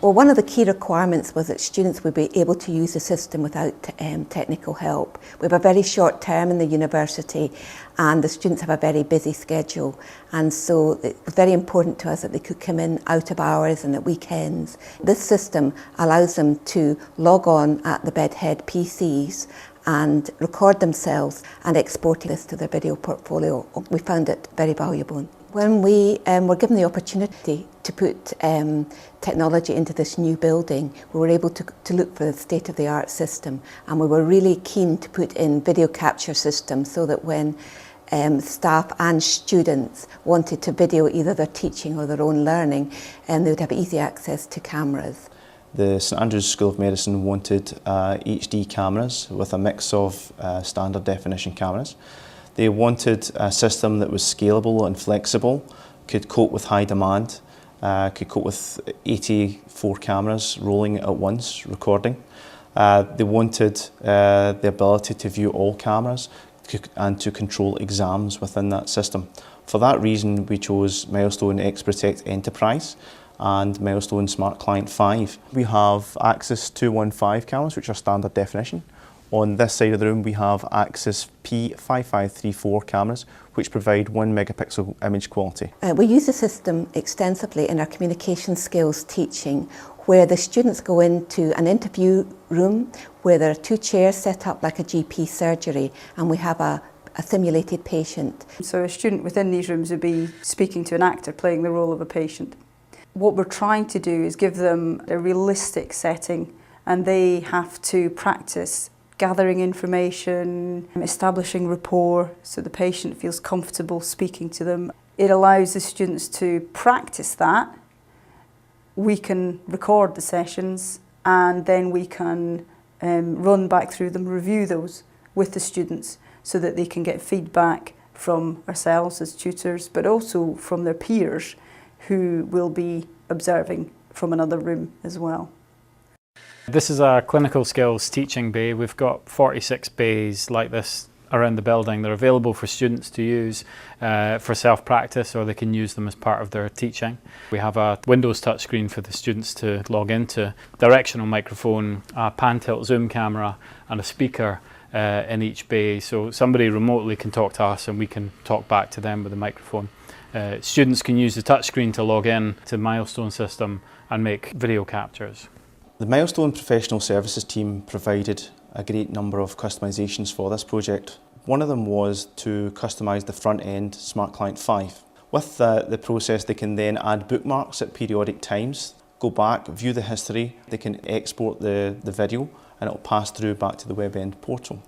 Well, one of the key requirements was that students would be able to use the system without technical help. We have a very short term in the university and the students have a very busy schedule, and so it was very important to us that they could come in out of hours and at weekends. This system allows them to log on at the bedhead PCs and record themselves and export this to their video portfolio. We found it very valuable. When we were given the opportunity to put technology into this new building, we were able to look for the state-of-the-art system, and we were really keen to put in video capture systems so that when staff and students wanted to video either their teaching or their own learning, they would have easy access to cameras. The St Andrews School of Medicine wanted HD cameras with a mix of standard definition cameras. They wanted a system that was scalable and flexible, could cope with high demand, could cope with 84 cameras rolling at once, recording. They wanted the ability to view all cameras and to control exams within that system. For that reason, we chose Milestone XProtectEnterprise and Milestone Smart Client 5. We have Axis 215 cameras, which are standard definition. On this side of the room we have Axis P5534 cameras, which provide 1 megapixel image quality. We use the system extensively in our communication skills teaching, where the students go into an interview room where there are 2 chairs set up like a GP surgery, and we have a simulated patient. So a student within these rooms would be speaking to an actor playing the role of a patient. What we're trying to do is give them a realistic setting, and they have to practice gathering information, establishing rapport so the patient feels comfortable speaking to them. It allows the students to practice that. We can record the sessions and then we can run back through them, review those with the students so that they can get feedback from ourselves as tutors, but also from their peers who will be observing from another room as well. This is a clinical skills teaching bay. We've got 46 bays like this around the building. They're available for students to use for self-practice, or they can use them as part of their teaching. We have a Windows touchscreen for the students to log into, directional microphone, a pan-tilt zoom camera and a speaker in each bay, so somebody remotely can talk to us and we can talk back to them with a microphone. Students can use the touchscreen to log in to the Milestone system and make video captures. The Milestone Professional Services team provided a great number of customisations for this project. One of them was to customise the front end Smart Client 5. With the process, they can then add bookmarks at periodic times, go back, view the history, they can export the video and it will pass through back to the web end portal.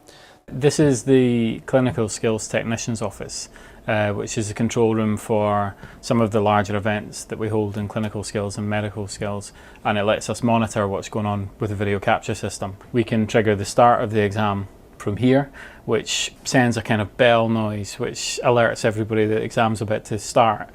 This is the Clinical Skills Technician's office, which is a control room for some of the larger events that we hold in clinical skills and medical skills, and it lets us monitor what's going on with the video capture system. We can trigger the start of the exam from here, which sends a kind of bell noise which alerts everybody that the exam's about to start.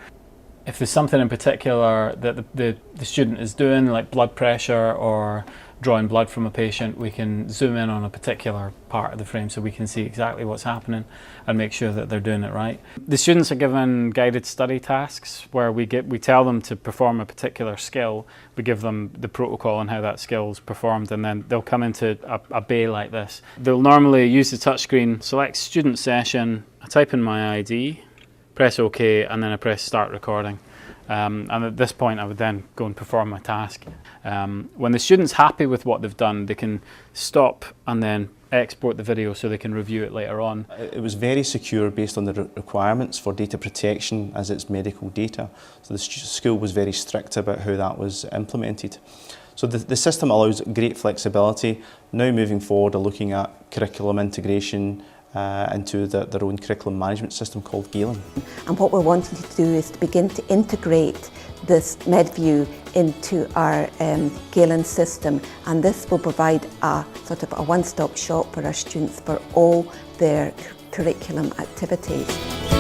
If there's something in particular that the student is doing, like blood pressure or drawing blood from a patient, we can zoom in on a particular part of the frame so we can see exactly what's happening and make sure that they're doing it right. The students are given guided study tasks where we tell them to perform a particular skill. We give them the protocol on how that skill is performed, and then they'll come into a bay like this. They'll normally use the touchscreen, select student session, I type in my ID, press OK, and then I press start recording. And at this point I would then go and perform my task. When the student's happy with what they've done, they can stop and then export the video so they can review it later on. It was very secure based on the requirements for data protection as it's medical data. So the school was very strict about how that was implemented. So the system allows great flexibility. Now moving forward, are looking at curriculum integration into their own curriculum management system called Galen. And what we're wanting to do is to begin to integrate this MedVu into our Galen system, and this will provide a sort of a one-stop shop for our students for all their curriculum activities.